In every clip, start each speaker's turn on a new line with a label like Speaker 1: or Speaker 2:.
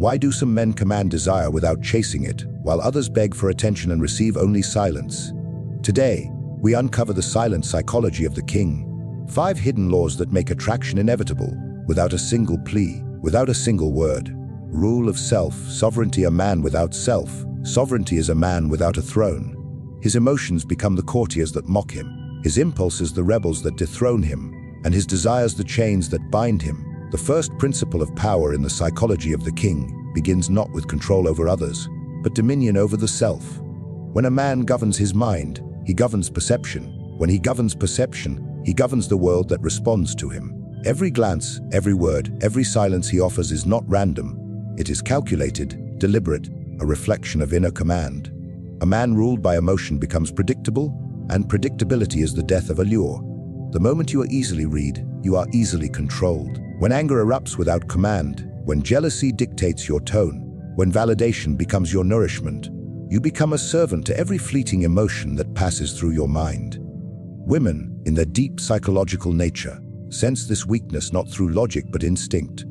Speaker 1: Why do some men command desire without chasing it, while others beg for attention and receive only silence? Today, we uncover the silent psychology of the king. 5 hidden laws that make attraction inevitable, without a single plea, without a single word. Rule of self, sovereignty. A man without self, sovereignty is a man without a throne. His emotions become the courtiers that mock him, his impulses the rebels that dethrone him, and his desires the chains that bind him. The first principle of power in the psychology of the king begins not with control over others, but dominion over the self. When a man governs his mind, he governs perception. When he governs perception, he governs the world that responds to him. Every glance, every word, every silence he offers is not random. It is calculated, deliberate, a reflection of inner command. A man ruled by emotion becomes predictable, and predictability is the death of allure. The moment you are easily read, you are easily controlled. When anger erupts without command, when jealousy dictates your tone, when validation becomes your nourishment, you become a servant to every fleeting emotion that passes through your mind. Women, in their deep psychological nature, sense this weakness not through logic but instinct.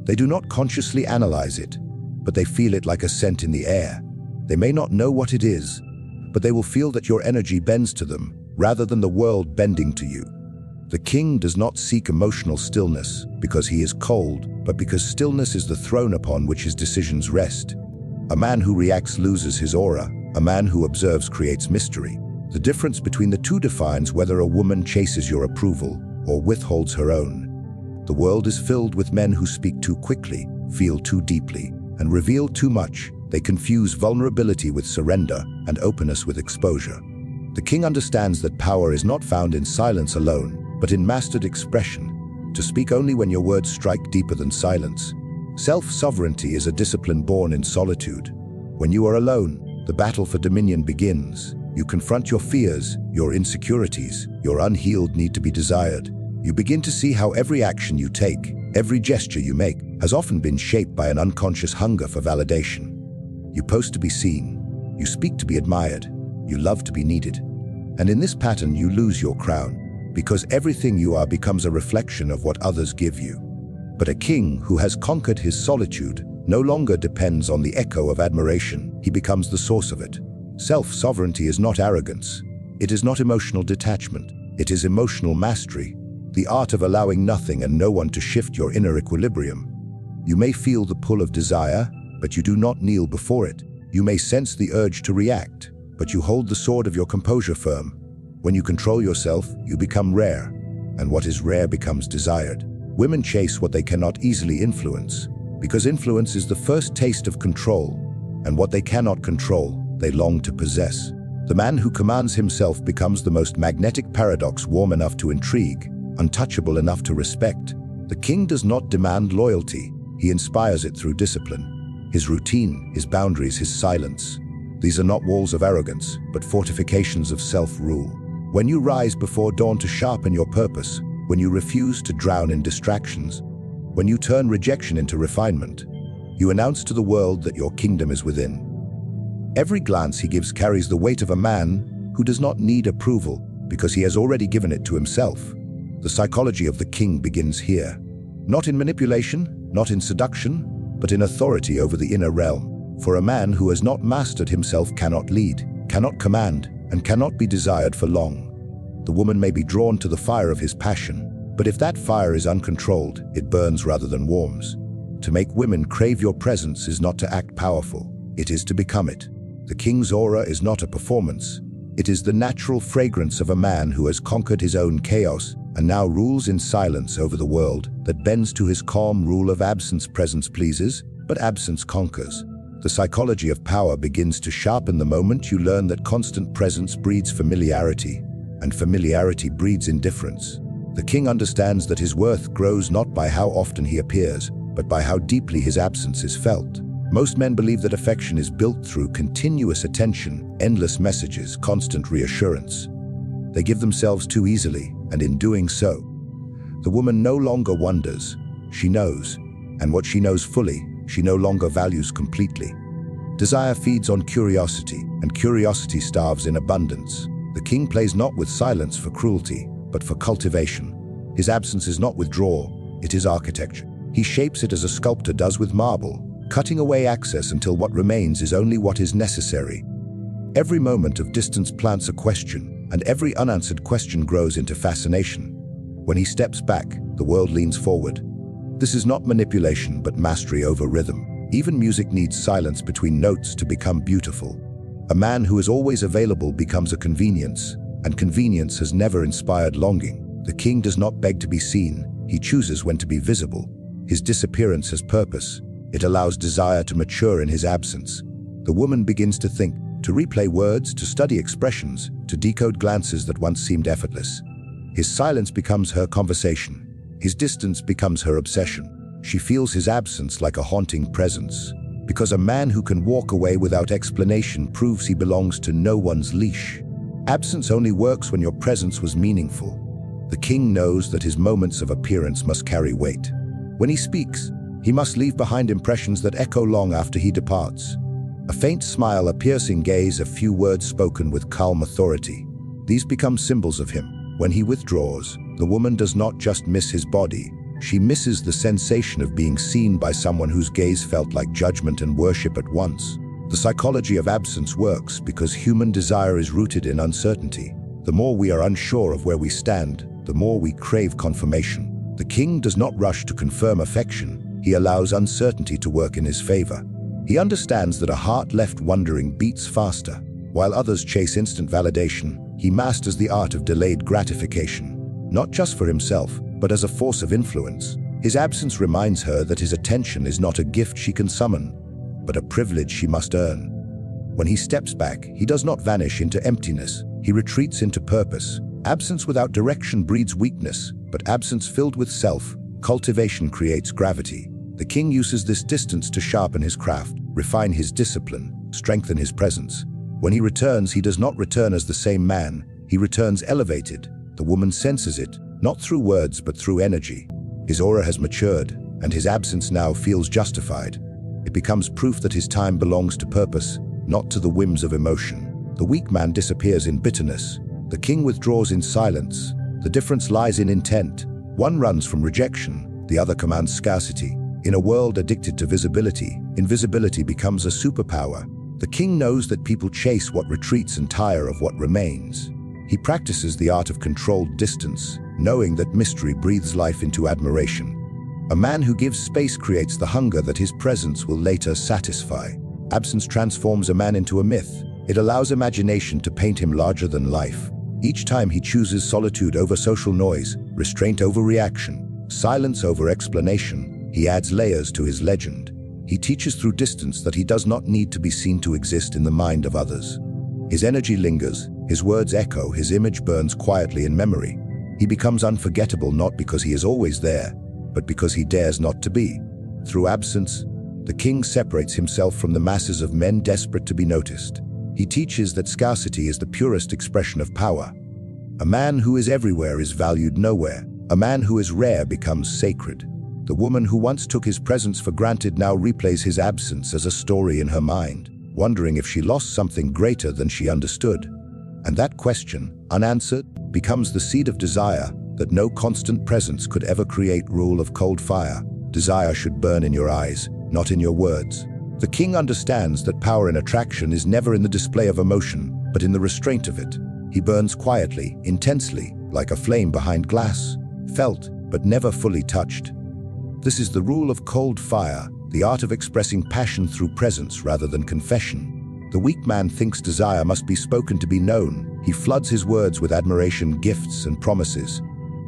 Speaker 1: They do not consciously analyze it, but they feel it like a scent in the air. They may not know what it is, but they will feel that your energy bends to them, rather than the world bending to you. The king does not seek emotional stillness because he is cold, but because stillness is the throne upon which his decisions rest. A man who reacts loses his aura. A man who observes creates mystery. The difference between the two defines whether a woman chases your approval or withholds her own. The world is filled with men who speak too quickly, feel too deeply, and reveal too much. They confuse vulnerability with surrender and openness with exposure. The king understands that power is not found in silence alone, but in mastered expression, to speak only when your words strike deeper than silence. Self-sovereignty is a discipline born in solitude. When you are alone, the battle for dominion begins. You confront your fears, your insecurities, your unhealed need to be desired. You begin to see how every action you take, every gesture you make, has often been shaped by an unconscious hunger for validation. You post to be seen, you speak to be admired, you love to be needed. And in this pattern you lose your crown, because everything you are becomes a reflection of what others give you. But a king who has conquered his solitude no longer depends on the echo of admiration. He becomes the source of it. Self-sovereignty is not arrogance. It is not emotional detachment. It is emotional mastery, the art of allowing nothing and no one to shift your inner equilibrium. You may feel the pull of desire, but you do not kneel before it. You may sense the urge to react, but you hold the sword of your composure firm. When you control yourself, you become rare, and what is rare becomes desired. Women chase what they cannot easily influence, because influence is the first taste of control, and what they cannot control, they long to possess. The man who commands himself becomes the most magnetic paradox, warm enough to intrigue, untouchable enough to respect. The king does not demand loyalty, he inspires it through discipline. His routine, his boundaries, his silence. These are not walls of arrogance, but fortifications of self-rule. When you rise before dawn to sharpen your purpose, when you refuse to drown in distractions, when you turn rejection into refinement, you announce to the world that your kingdom is within. Every glance he gives carries the weight of a man who does not need approval because he has already given it to himself. The psychology of the king begins here. Not in manipulation, not in seduction, but in authority over the inner realm. For a man who has not mastered himself cannot lead, cannot command, and cannot be desired for long. The woman may be drawn to the fire of his passion, but if that fire is uncontrolled, it burns rather than warms. To make women crave your presence is not to act powerful, it is to become it. The king's aura is not a performance. It is the natural fragrance of a man who has conquered his own chaos and now rules in silence over the world that bends to his calm rule of absence. Presence pleases, but absence conquers. The psychology of power begins to sharpen the moment you learn that constant presence breeds familiarity, and familiarity breeds indifference. The king understands that his worth grows not by how often he appears, but by how deeply his absence is felt. Most men believe that affection is built through continuous attention, endless messages, constant reassurance. They give themselves too easily, and in doing so, the woman no longer wonders, she knows, and what she knows fully, she no longer values completely. Desire feeds on curiosity, and curiosity starves in abundance. The king plays not with silence for cruelty, but for cultivation. His absence is not withdrawal, it is architecture. He shapes it as a sculptor does with marble, cutting away access until what remains is only what is necessary. Every moment of distance plants a question, and every unanswered question grows into fascination. When he steps back, the world leans forward. This is not manipulation, but mastery over rhythm. Even music needs silence between notes to become beautiful. A man who is always available becomes a convenience, and convenience has never inspired longing. The king does not beg to be seen, he chooses when to be visible. His disappearance has purpose. It allows desire to mature in his absence. The woman begins to think, to replay words, to study expressions, to decode glances that once seemed effortless. His silence becomes her conversation. His distance becomes her obsession. She feels his absence like a haunting presence. Because a man who can walk away without explanation proves he belongs to no one's leash. Absence only works when your presence was meaningful. The king knows that his moments of appearance must carry weight. When he speaks, he must leave behind impressions that echo long after he departs. A faint smile, a piercing gaze, a few words spoken with calm authority. These become symbols of him. When he withdraws, the woman does not just miss his body. She misses the sensation of being seen by someone whose gaze felt like judgment and worship at once. The psychology of absence works because human desire is rooted in uncertainty. The more we are unsure of where we stand, the more we crave confirmation. The king does not rush to confirm affection. He allows uncertainty to work in his favor. He understands that a heart left wondering beats faster. While others chase instant validation, he masters the art of delayed gratification, not just for himself, but as a force of influence. His absence reminds her that his attention is not a gift she can summon, but a privilege she must earn. When he steps back, he does not vanish into emptiness. He retreats into purpose. Absence without direction breeds weakness, but absence filled with self, cultivation creates gravity. The king uses this distance to sharpen his craft, refine his discipline, strengthen his presence. When he returns, he does not return as the same man. He returns elevated. The woman senses it, not through words but through energy. His aura has matured, and his absence now feels justified. It becomes proof that his time belongs to purpose, not to the whims of emotion. The weak man disappears in bitterness. The king withdraws in silence. The difference lies in intent. One runs from rejection, the other commands scarcity. In a world addicted to visibility, invisibility becomes a superpower. The king knows that people chase what retreats and tire of what remains. He practices the art of controlled distance, knowing that mystery breathes life into admiration. A man who gives space creates the hunger that his presence will later satisfy. Absence transforms a man into a myth. It allows imagination to paint him larger than life. Each time he chooses solitude over social noise, restraint over reaction, silence over explanation, he adds layers to his legend. He teaches through distance that he does not need to be seen to exist in the mind of others. His energy lingers, his words echo, his image burns quietly in memory. He becomes unforgettable not because he is always there, but because he dares not to be. Through absence, the king separates himself from the masses of men desperate to be noticed. He teaches that scarcity is the purest expression of power. A man who is everywhere is valued nowhere. A man who is rare becomes sacred. The woman who once took his presence for granted now replays his absence as a story in her mind, wondering if she lost something greater than she understood. And that question, unanswered, becomes the seed of desire that no constant presence could ever create. Rule of cold fire. Desire should burn in your eyes, not in your words. The king understands that power in attraction is never in the display of emotion, but in the restraint of it. He burns quietly, intensely, like a flame behind glass, felt, but never fully touched. This is the rule of cold fire, the art of expressing passion through presence rather than confession. The weak man thinks desire must be spoken to be known. He floods his words with admiration, gifts, and promises.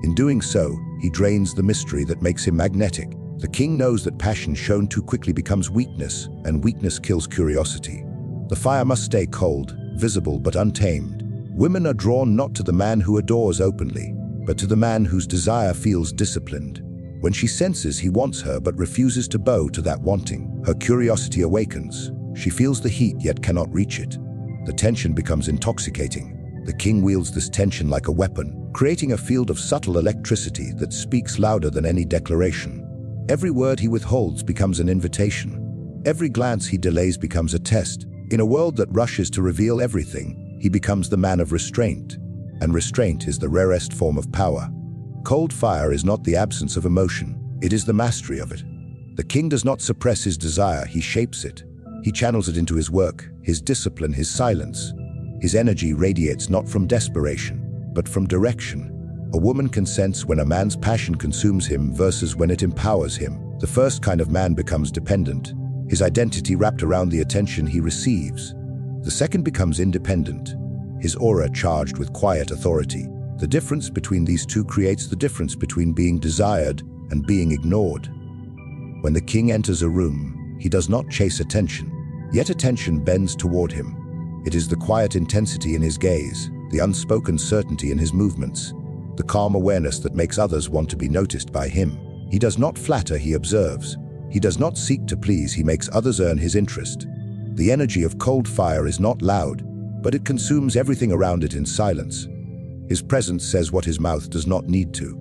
Speaker 1: In doing so, he drains the mystery that makes him magnetic. The king knows that passion shown too quickly becomes weakness, and weakness kills curiosity. The fire must stay cold, visible but untamed. Women are drawn not to the man who adores openly, but to the man whose desire feels disciplined. When she senses he wants her but refuses to bow to that wanting, her curiosity awakens. She feels the heat yet cannot reach it. The tension becomes intoxicating. The king wields this tension like a weapon, creating a field of subtle electricity that speaks louder than any declaration. Every word he withholds becomes an invitation. Every glance he delays becomes a test. In a world that rushes to reveal everything, he becomes the man of restraint. And restraint is the rarest form of power. Cold fire is not the absence of emotion, it is the mastery of it. The king does not suppress his desire, he shapes it. He channels it into his work, his discipline, his silence. His energy radiates not from desperation, but from direction. A woman can sense when a man's passion consumes him versus when it empowers him. The first kind of man becomes dependent, his identity wrapped around the attention he receives. The second becomes independent, his aura charged with quiet authority. The difference between these two creates the difference between being desired and being ignored. When the king enters a room, he does not chase attention, yet attention bends toward him. It is the quiet intensity in his gaze, the unspoken certainty in his movements, the calm awareness that makes others want to be noticed by him. He does not flatter, he observes. He does not seek to please, he makes others earn his interest. The energy of cold fire is not loud, but it consumes everything around it in silence. His presence says what his mouth does not need to.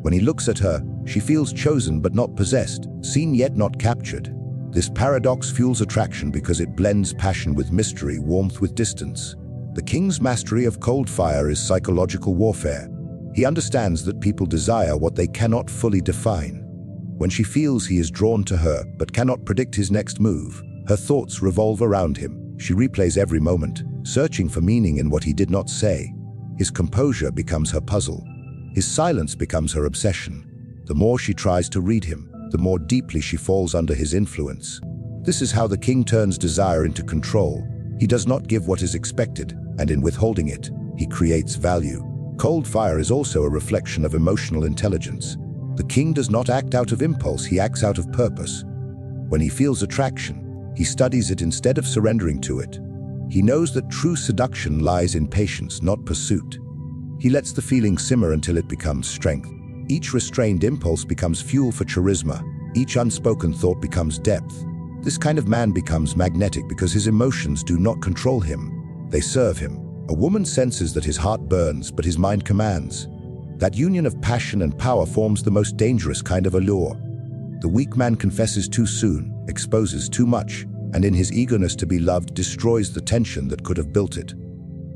Speaker 1: When he looks at her, she feels chosen but not possessed, seen yet not captured. This paradox fuels attraction because it blends passion with mystery, warmth with distance. The king's mastery of cold fire is psychological warfare. He understands that people desire what they cannot fully define. When she feels he is drawn to her but cannot predict his next move, her thoughts revolve around him. She replays every moment, searching for meaning in what he did not say. His composure becomes her puzzle. His silence becomes her obsession. The more she tries to read him, the more deeply she falls under his influence. This is how the king turns desire into control. He does not give what is expected, and in withholding it, he creates value. Cold fire is also a reflection of emotional intelligence. The king does not act out of impulse, he acts out of purpose. When he feels attraction, he studies it instead of surrendering to it. He knows that true seduction lies in patience, not pursuit. He lets the feeling simmer until it becomes strength. Each restrained impulse becomes fuel for charisma. Each unspoken thought becomes depth. This kind of man becomes magnetic because his emotions do not control him. They serve him. A woman senses that his heart burns, but his mind commands. That union of passion and power forms the most dangerous kind of allure. The weak man confesses too soon, exposes too much, and in his eagerness to be loved destroys the tension that could have built it.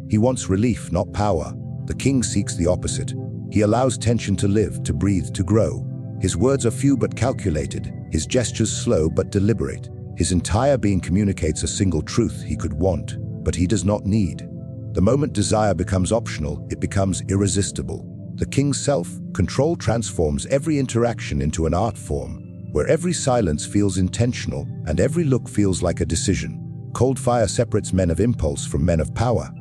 Speaker 1: He wants relief, not power. The king seeks the opposite. He allows tension to live, to breathe, to grow. His words are few but calculated, his gestures slow but deliberate. His entire being communicates a single truth he could want, but he does not need. The moment desire becomes optional, it becomes irresistible. The king's self-control transforms every interaction into an art form, where every silence feels intentional and every look feels like a decision. Cold fire separates men of impulse from men of power.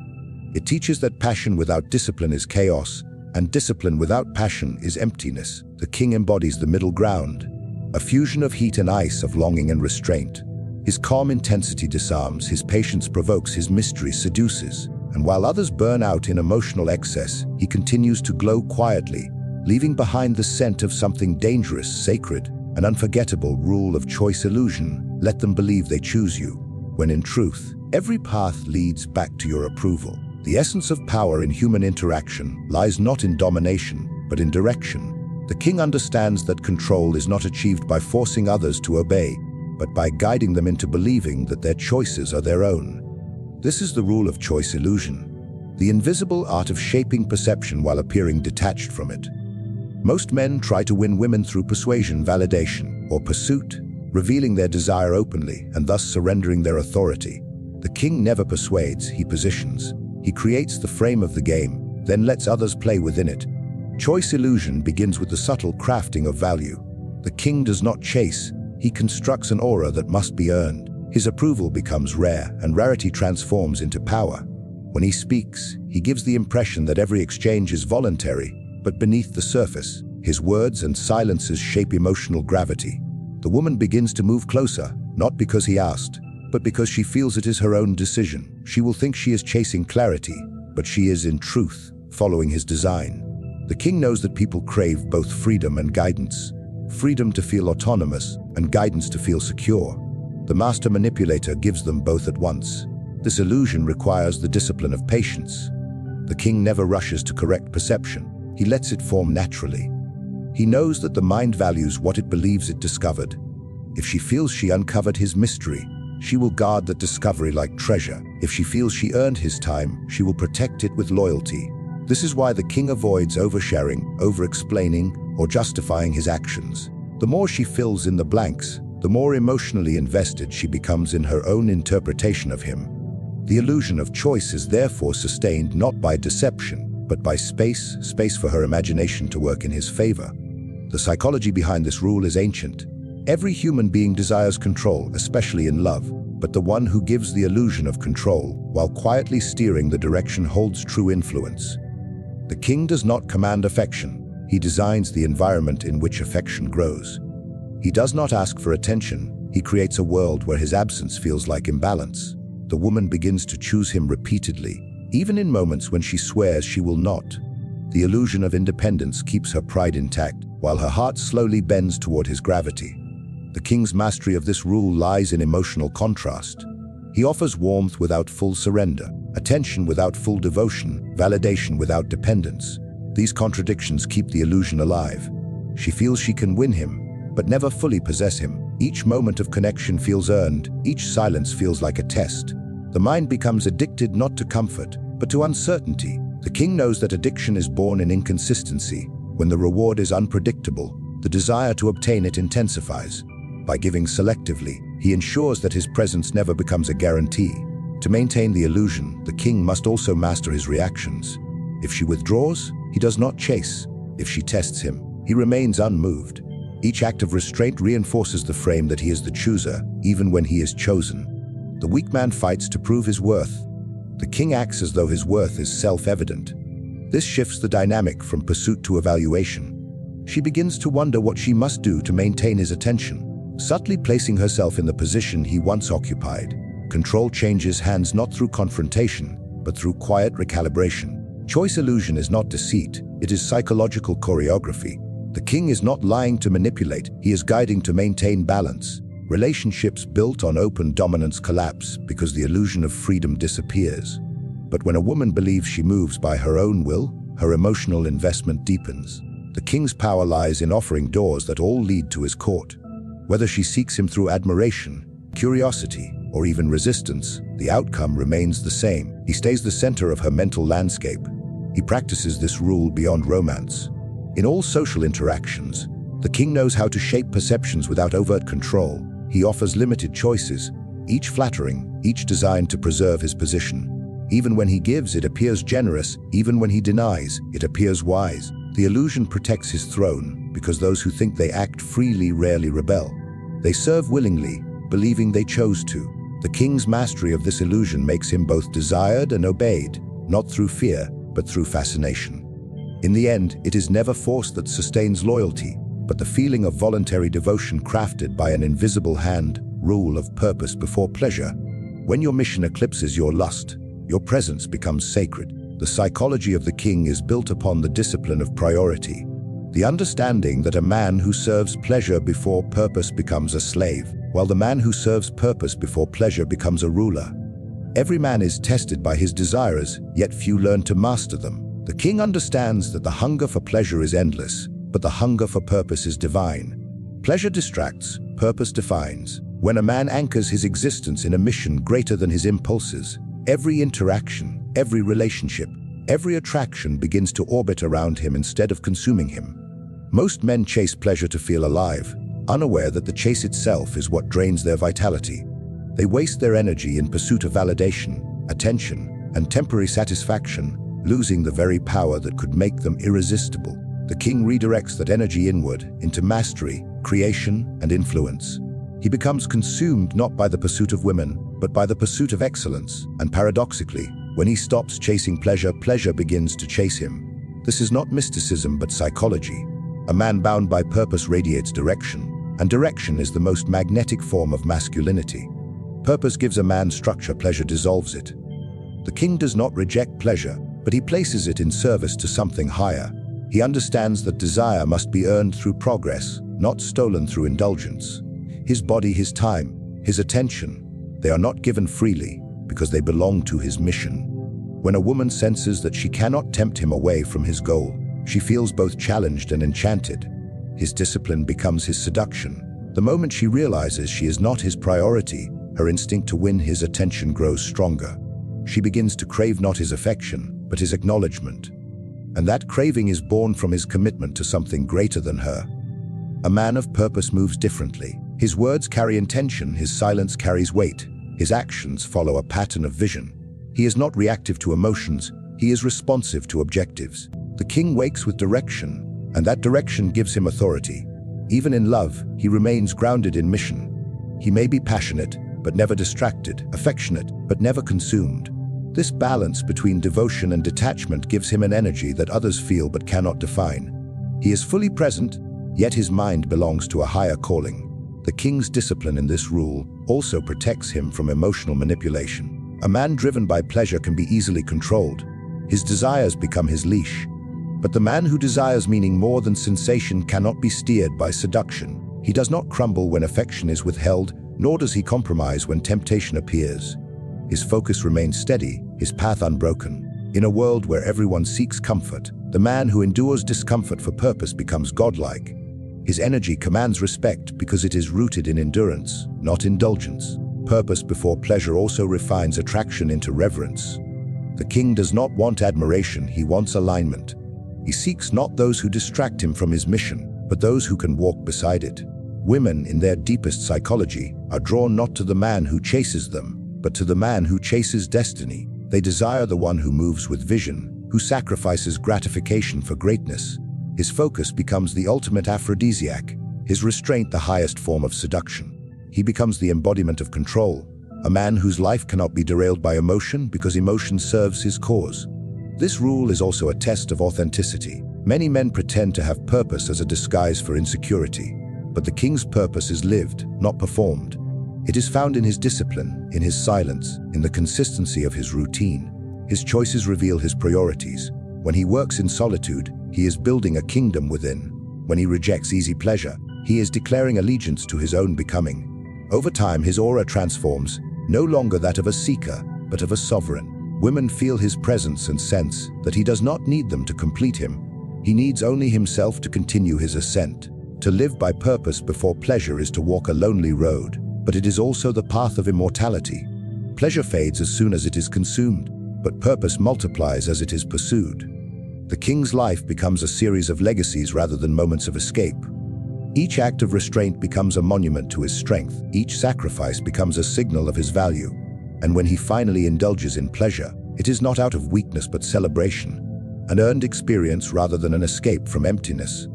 Speaker 1: It teaches that passion without discipline is chaos, and discipline without passion is emptiness. The king embodies the middle ground, a fusion of heat and ice, of longing and restraint. His calm intensity disarms, his patience provokes, his mystery seduces. And while others burn out in emotional excess, he continues to glow quietly, leaving behind the scent of something dangerous, sacred, an unforgettable rule of choice illusion. Let them believe they choose you, when in truth, every path leads back to your approval. The essence of power in human interaction lies not in domination, but in direction. The king understands that control is not achieved by forcing others to obey, but by guiding them into believing that their choices are their own. This is the rule of choice illusion, the invisible art of shaping perception while appearing detached from it. Most men try to win women through persuasion, validation, or pursuit, revealing their desire openly and thus surrendering their authority. The king never persuades, he positions. He creates the frame of the game, then lets others play within it. Choice illusion begins with the subtle crafting of value. The king does not chase, he constructs an aura that must be earned. His approval becomes rare, and rarity transforms into power. When he speaks, he gives the impression that every exchange is voluntary, but beneath the surface, his words and silences shape emotional gravity. The woman begins to move closer, not because he asked, but because she feels it is her own decision. She will think she is chasing clarity, but she is in truth following his design. The king knows that people crave both freedom and guidance. Freedom to feel autonomous and guidance to feel secure. The master manipulator gives them both at once. This illusion requires the discipline of patience. The king never rushes to correct perception. He lets it form naturally. He knows that the mind values what it believes it discovered. If she feels she uncovered his mystery, she will guard that discovery like treasure. If she feels she earned his time, she will protect it with loyalty. This is why the king avoids oversharing, over-explaining, or justifying his actions. The more she fills in the blanks, the more emotionally invested she becomes in her own interpretation of him. The illusion of choice is therefore sustained not by deception, but by space for her imagination to work in his favor. The psychology behind this rule is ancient. Every human being desires control, especially in love, but the one who gives the illusion of control, while quietly steering the direction, holds true influence. The king does not command affection. He designs the environment in which affection grows. He does not ask for attention. He creates a world where his absence feels like imbalance. The woman begins to choose him repeatedly, even in moments when she swears she will not. The illusion of independence keeps her pride intact, while her heart slowly bends toward his gravity. The king's mastery of this rule lies in emotional contrast. He offers warmth without full surrender, attention without full devotion, validation without dependence. These contradictions keep the illusion alive. She feels she can win him, but never fully possess him. Each moment of connection feels earned, each silence feels like a test. The mind becomes addicted not to comfort, but to uncertainty. The king knows that addiction is born in inconsistency. When the reward is unpredictable, the desire to obtain it intensifies. By giving selectively, he ensures that his presence never becomes a guarantee. To maintain the illusion, the king must also master his reactions. If she withdraws, he does not chase. If she tests him, he remains unmoved. Each act of restraint reinforces the frame that he is the chooser, even when he is chosen. The weak man fights to prove his worth. The king acts as though his worth is self-evident. This shifts the dynamic from pursuit to evaluation. She begins to wonder what she must do to maintain his attention, subtly placing herself in the position he once occupied. Control changes hands not through confrontation, but through quiet recalibration. Choice illusion is not deceit, it is psychological choreography. The king is not lying to manipulate, he is guiding to maintain balance. Relationships built on open dominance collapse because the illusion of freedom disappears. But when a woman believes she moves by her own will, her emotional investment deepens. The king's power lies in offering doors that all lead to his court. Whether she seeks him through admiration, curiosity, or even resistance, the outcome remains the same. He stays the center of her mental landscape. He practices this rule beyond romance. In all social interactions, the king knows how to shape perceptions without overt control. He offers limited choices, each flattering, each designed to preserve his position. Even when he gives, it appears generous. Even when he denies, it appears wise. The illusion protects his throne, because those who think they act freely rarely rebel. They serve willingly, believing they chose to. The king's mastery of this illusion makes him both desired and obeyed, not through fear, but through fascination. In the end, it is never force that sustains loyalty, but the feeling of voluntary devotion crafted by an invisible hand, rule of purpose before pleasure. When your mission eclipses your lust, your presence becomes sacred. The psychology of the king is built upon the discipline of priority. The understanding that a man who serves pleasure before purpose becomes a slave, while the man who serves purpose before pleasure becomes a ruler. Every man is tested by his desires, yet few learn to master them. The king understands that the hunger for pleasure is endless, but the hunger for purpose is divine. Pleasure distracts, purpose defines. When a man anchors his existence in a mission greater than his impulses, every interaction, every relationship, every attraction begins to orbit around him instead of consuming him. Most men chase pleasure to feel alive, unaware that the chase itself is what drains their vitality. They waste their energy in pursuit of validation, attention, and temporary satisfaction, losing the very power that could make them irresistible. The king redirects that energy inward into mastery, creation, and influence. He becomes consumed not by the pursuit of women, but by the pursuit of excellence. And paradoxically, when he stops chasing pleasure, pleasure begins to chase him. This is not mysticism, but psychology. A man bound by purpose radiates direction, and direction is the most magnetic form of masculinity. Purpose gives a man structure, pleasure dissolves it. The king does not reject pleasure, but he places it in service to something higher. He understands that desire must be earned through progress, not stolen through indulgence. His body, his time, his attention, they are not given freely because they belong to his mission. When a woman senses that she cannot tempt him away from his goal, she feels both challenged and enchanted. His discipline becomes his seduction. The moment she realizes she is not his priority, her instinct to win his attention grows stronger. She begins to crave not his affection, but his acknowledgement. And that craving is born from his commitment to something greater than her. A man of purpose moves differently. His words carry intention, his silence carries weight. His actions follow a pattern of vision. He is not reactive to emotions, he is responsive to objectives. The king wakes with direction, and that direction gives him authority. Even in love, he remains grounded in mission. He may be passionate, but never distracted, affectionate, but never consumed. This balance between devotion and detachment gives him an energy that others feel but cannot define. He is fully present, yet his mind belongs to a higher calling. The king's discipline in this rule also protects him from emotional manipulation. A man driven by pleasure can be easily controlled. His desires become his leash. But the man who desires meaning more than sensation cannot be steered by seduction. He does not crumble when affection is withheld, nor does he compromise when temptation appears. His focus remains steady, his path unbroken. In a world where everyone seeks comfort, the man who endures discomfort for purpose becomes godlike. His energy commands respect because it is rooted in endurance, not indulgence. Purpose before pleasure also refines attraction into reverence. The king does not want admiration, he wants alignment. He seeks not those who distract him from his mission, but those who can walk beside it. Women, in their deepest psychology, are drawn not to the man who chases them, but to the man who chases destiny. They desire the one who moves with vision, who sacrifices gratification for greatness. His focus becomes the ultimate aphrodisiac, his restraint the highest form of seduction. He becomes the embodiment of control, a man whose life cannot be derailed by emotion because emotion serves his cause. This rule is also a test of authenticity. Many men pretend to have purpose as a disguise for insecurity, but the king's purpose is lived, not performed. It is found in his discipline, in his silence, in the consistency of his routine. His choices reveal his priorities. When he works in solitude, he is building a kingdom within. When he rejects easy pleasure, he is declaring allegiance to his own becoming. Over time, his aura transforms, no longer that of a seeker, but of a sovereign. Women feel his presence and sense that he does not need them to complete him. He needs only himself to continue his ascent. To live by purpose before pleasure is to walk a lonely road, but it is also the path of immortality. Pleasure fades as soon as it is consumed, but purpose multiplies as it is pursued. The king's life becomes a series of legacies rather than moments of escape. Each act of restraint becomes a monument to his strength. Each sacrifice becomes a signal of his value. And when he finally indulges in pleasure, it is not out of weakness but celebration, an earned experience rather than an escape from emptiness.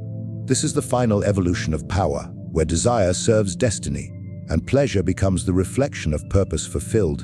Speaker 1: This is the final evolution of power, where desire serves destiny, and pleasure becomes the reflection of purpose fulfilled.